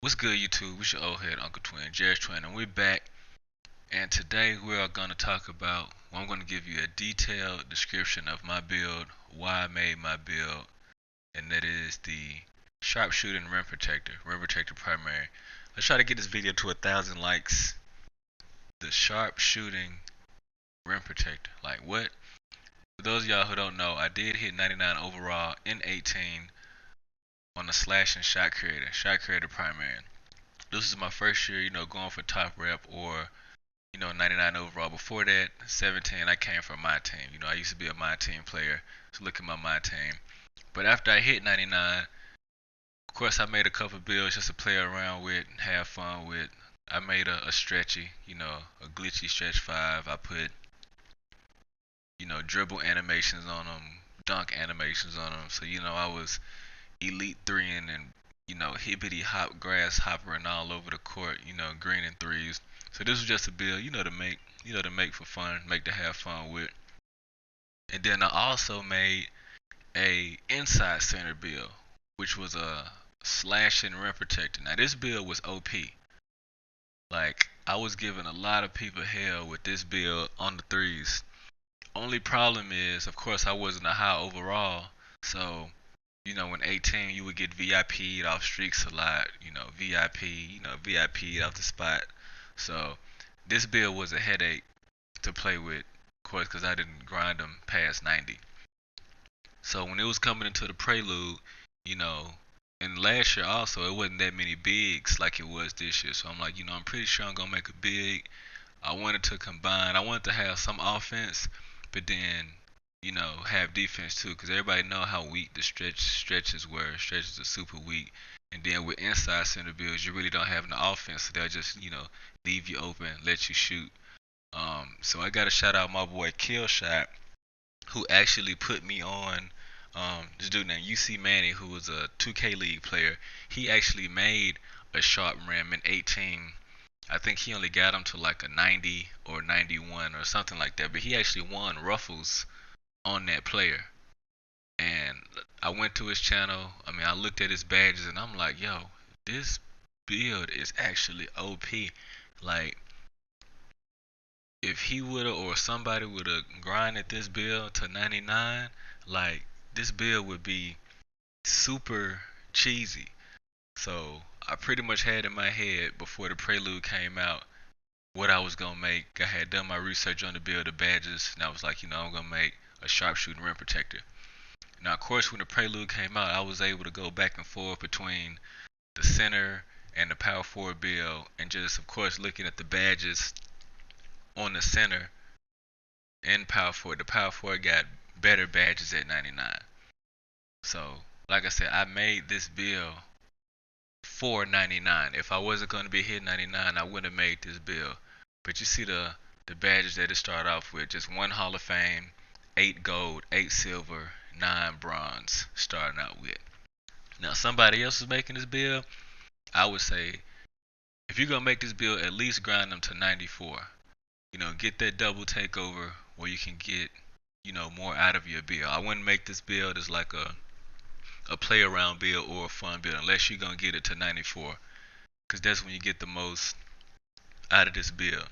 What's good, YouTube? It's your old head Uncle Twin, Jerry's Twin, and we're back. And today we are going to talk about, well, I'm going to give you a detailed description of my build, why I made my build, and that is the Sharpshooting Rim Protector Primary. Let's try to get this video to 1,000 likes. The Sharpshooting Rim Protector. Like what? For those of y'all who don't know, I did hit 99 overall in 18 on the Slash and Shot Creator Primary. This is my first year, going for top rep or, 99 overall. Before that, 17, I came from my team. I used to be a my team player. So look at my team. But after I hit 99, of course, I made a couple builds just to play around with, have fun with. I made a stretchy, a glitchy stretch 5. I put, dribble animations on them, dunk animations on them. So, I was elite 3ing and hibbity hop, grasshoppering all over the court, green and threes. So this was just a build, to make for fun, make to have fun with. And then I also made a inside center build, which was a slash and rim protector. Now this build was OP. Like I was giving a lot of people hell with this build on the threes. Only problem is, of course, I wasn't a high overall, so in 18 you would get VIP'd off streaks a lot, VIP'd off the spot. So this build was a headache to play with, of course, because I didn't grind them past 90. So when it was coming into the prelude, and last year also, it wasn't that many bigs like it was this year. So I'm like, I'm pretty sure I'm going to make a big. I wanted to combine, I wanted to have some offense, but then have defense too, because everybody know how weak the stretches were. Stretches are super weak, and then with inside center builds, you really don't have no offense, so they'll just leave you open, let you shoot. So I gotta shout out my boy Killshot, who actually put me on. This dude named UC Manny, who was a 2K League player. He actually made a sharp rim in 18. I think he only got him to like a 90 or 91 or something like that, but he actually won ruffles on that player. And I went to his channel. I looked at his badges and I'm like, yo, this build is actually OP. Like, if he woulda or somebody woulda grinded this build to 99, like this build would be super cheesy. So I pretty much had in my head before the prelude came out what I was gonna make. I had done my research on the build, the badges, and I was like, I'm gonna make a sharpshooting rim protector. Now, of course, when the prelude came out, I was able to go back and forth between the center and the power forward build, and just, of course, looking at the badges on the center and power forward. The power forward got better badges at 99. So, like I said, I made this build for 99. If I wasn't going to be hitting 99, I wouldn't have made this build. But you see the badges that it started off with, just 1 Hall of Fame, 8 gold, 8 silver, 9 bronze starting out with. Now somebody else is making this build, I would say if you're gonna make this build, at least grind them to 94. Get that double takeover where you can get, more out of your build. I wouldn't make this build as like a play around build or a fun build unless you're gonna get it to 94, because that's when you get the most out of this build.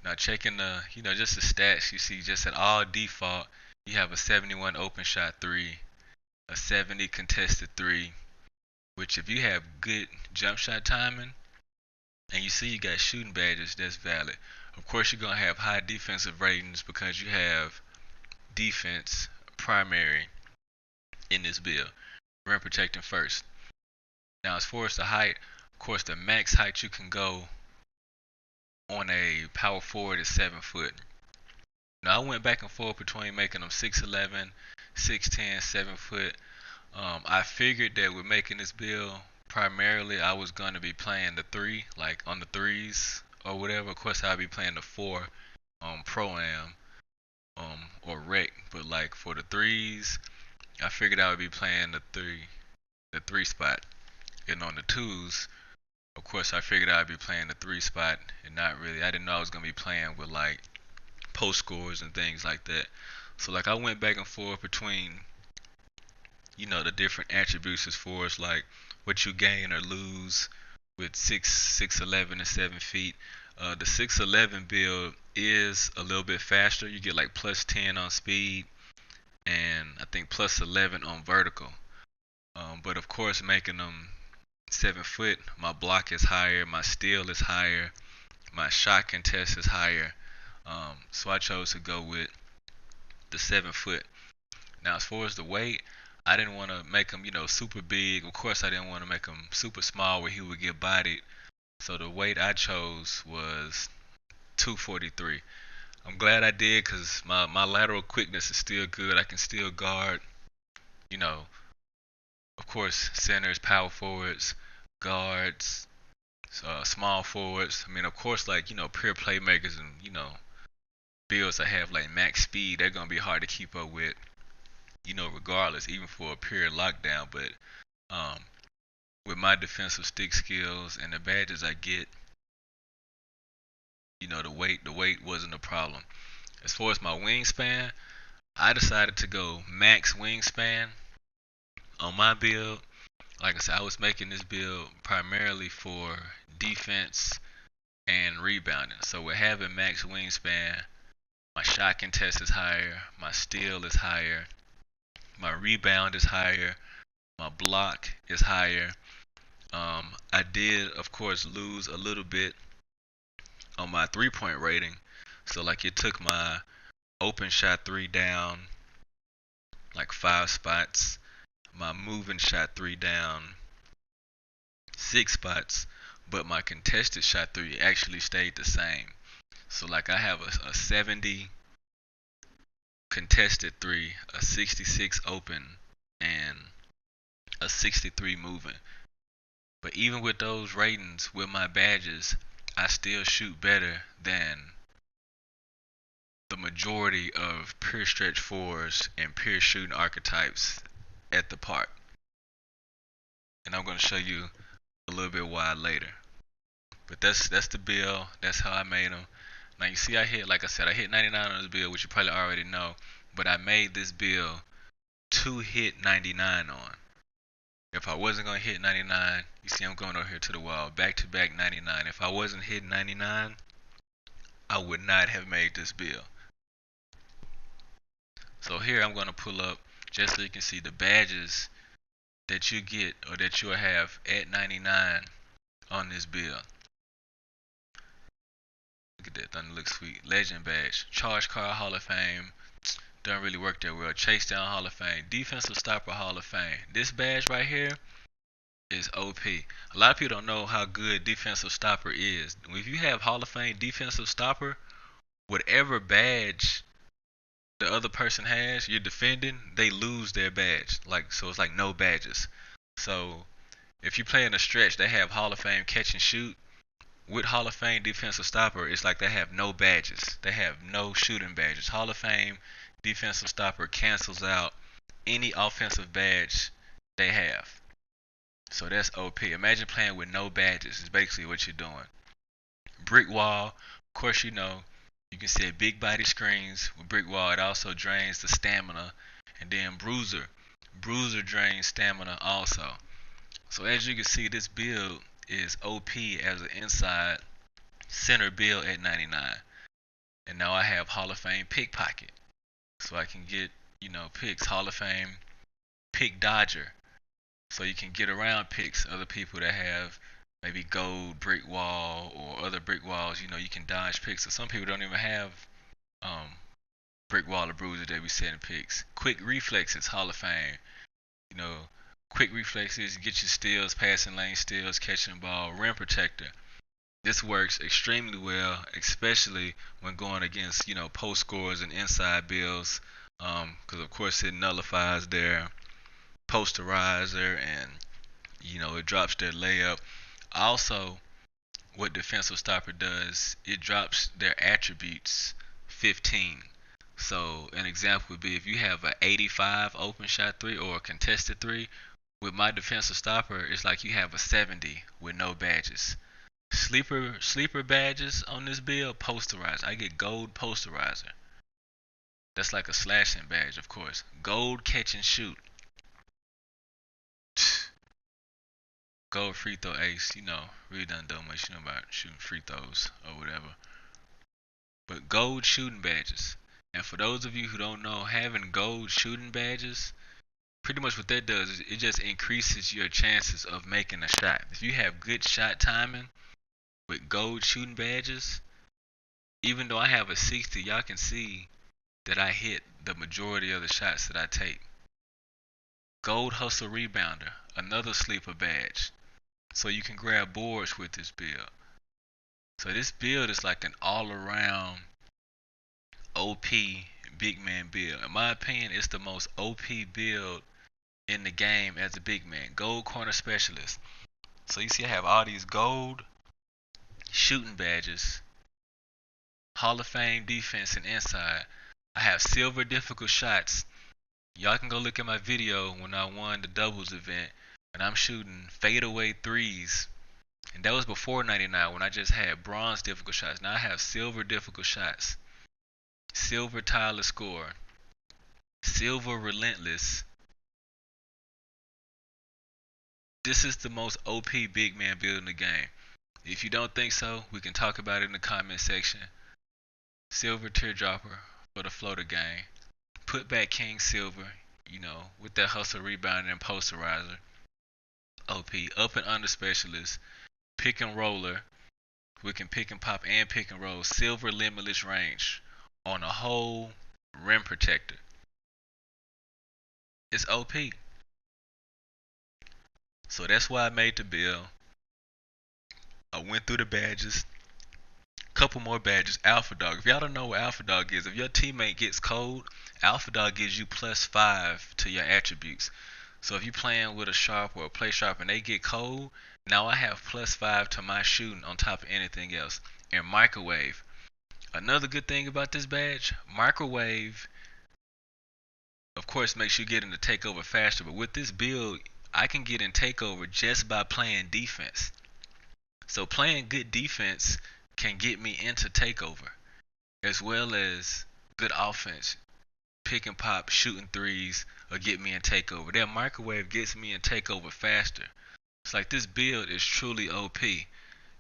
Now checking the, just the stats, you see just at all default, you have a 71 open shot 3, a 70 contested 3, which if you have good jump shot timing, and you see you got shooting badges, that's valid. Of course you're going to have high defensive ratings because you have defense primary in this build. Rim protecting first. Now as far as the height, of course the max height you can go on a power forward is 7 foot. Now I went back and forth between making them 6'11", 6'10", 7 foot. I figured that with making this build, primarily I was going to be playing the 3, like on the 3s or whatever. Of course I'll be playing the 4 Pro-Am or Rec, but like for the 3s, I figured I would be playing the 3 spot. And on the 2s, of course I figured I'd be playing the 3 spot, and not really. I didn't know I was going to be playing with like post scores and things like that. So like I went back and forth between the different attributes as far as like what you gain or lose with 6'11" and 7 feet. The 6'11" build is a little bit faster. You get like plus 10 on speed and I think plus 11 on vertical. But of course, making them 7 foot, my block is higher, my steal is higher, my shot contest is higher. So I chose to go with the 7 foot. Now, as far as the weight, I didn't want to make him, super big. Of course, I didn't want to make him super small where he would get bodied. So the weight I chose was 243. I'm glad I did because my lateral quickness is still good. I can still guard, you know, of course, centers, power forwards, guards, small forwards. I mean, of course, like, pure playmakers and, builds that have like max speed, they're going to be hard to keep up with, regardless, even for a pure lockdown. But um, with my defensive stick skills and the badges I get, the weight wasn't a problem. As far as my wingspan, I decided to go max wingspan on my build. Like I said, I was making this build primarily for defense and rebounding. So with having max wingspan, my shot contest is higher, my steal is higher, my rebound is higher, my block is higher. I did, of course, lose a little bit on my 3 point rating. So like it took my open shot three down like 5 spots, my moving shot three down 6 spots, but my contested shot three actually stayed the same. So like I have a 70 contested three, a 66 open, and a 63 moving. But even with those ratings, with my badges, I still shoot better than the majority of pure stretch fours and pure shooting archetypes at the park. And I'm going to show you a little bit why later. But that's the build. That's how I made them. Now you see I hit, like I said, I hit 99 on this build, which you probably already know. But I made this build to hit 99 on. If I wasn't going to hit 99, you see I'm going over here to the wall, back to back 99. If I wasn't hitting 99, I would not have made this build. So here I'm going to pull up just so you can see the badges that you get or that you'll have at 99 on this build. Look at that, doesn't look sweet. Legend badge, Charge Card Hall of Fame, doesn't really work that well. Chase Down Hall of Fame, Defensive Stopper Hall of Fame. This badge right here is OP. A lot of people don't know how good Defensive Stopper is. If you have Hall of Fame Defensive Stopper, whatever badge the other person has, you're defending, they lose their badge. So it's like no badges. So if you play in a stretch, they have Hall of Fame Catch and Shoot. With Hall of Fame Defensive Stopper, it's like they have no badges. They have no shooting badges. Hall of Fame Defensive Stopper cancels out any offensive badge they have. So that's OP. Imagine playing with no badges. Is basically what you're doing. Brick Wall, of course, you can set big body screens with Brick Wall. It also drains the stamina. And then Bruiser drains stamina also. So as you can see, this build is OP as an inside center build at 99. And now I have Hall of Fame Pickpocket. So I can get, picks. Hall of Fame Pick Dodger. So you can get around picks, other people that have maybe gold brick wall or other brick walls, you can dodge picks. So some people don't even have brick wall or bruiser, they be setting picks. Quick Reflexes, Hall of Fame. Quick Reflexes, get your steals, passing lane steals, catching the ball. Rim Protector. This works extremely well, especially when going against, post scores and inside builds, because of course it nullifies their posterizer and, it drops their layup. Also, what Defensive Stopper does, it drops their attributes 15. So an example would be if you have an 85 open shot three or a contested three, with my Defensive Stopper, it's like you have a 70 with no badges. Sleeper badges on this build, posterizer. I get gold posterizer. That's like a slashing badge, of course. Gold Catch and Shoot. gold free throw ace. Really doesn't do much. About shooting free throws or whatever. But gold shooting badges. And for those of you who don't know, having gold shooting badges, pretty much what that does is it just increases your chances of making a shot. If you have good shot timing with gold shooting badges, even though I have a 60, y'all can see that I hit the majority of the shots that I take. Gold hustle rebounder, another sleeper badge. So you can grab boards with this build. So this build is like an all-around OP big man build. In my opinion, it's the most OP build in the game as a big man. Gold corner specialist. So you see I have all these gold shooting badges, Hall of Fame defense and inside. I have silver difficult shots. Y'all can go look at my video when I won the doubles event and I'm shooting fadeaway threes. And that was before 99 when I just had bronze difficult shots. Now I have silver difficult shots. Silver tireless score. Silver relentless. This is the most OP big man build in the game. If you don't think so, we can talk about it in the comment section. Silver teardropper for the floater game. Put back king silver, with that hustle rebounding and posterizer. OP. Up and under specialist. Pick and roller. We can pick and pop and pick and roll. Silver limitless range on a whole rim protector. It's OP. So that's why I made the build. I went through the badges. Couple more badges. Alpha Dog. If y'all don't know what Alpha Dog is, if your teammate gets cold, Alpha Dog gives you +5 to your attributes. So if you're playing with a sharp or a play sharp and they get cold, now I have +5 to my shooting on top of anything else. And microwave. Another good thing about this badge, microwave, of course, makes you get into takeover faster. But with this build, I can get in takeover just by playing defense. So playing good defense can get me into takeover, as well as good offense, pick and pop, shooting threes, or get me in takeover. That microwave gets me in takeover faster. It's like this build is truly OP.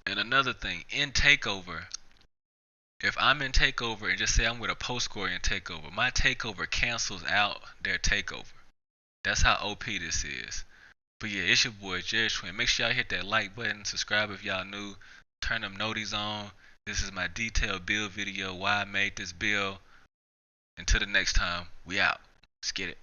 And another thing, in takeover, if I'm in takeover and just say I'm with a post scorer in takeover, my takeover cancels out their takeover. That's how OP this is. But yeah, it's your boy Jerry Twin. Make sure y'all hit that like button, subscribe if y'all new, turn them noties on. This is my detailed build video, why I made this build. Until the next time, we out. Let's get it.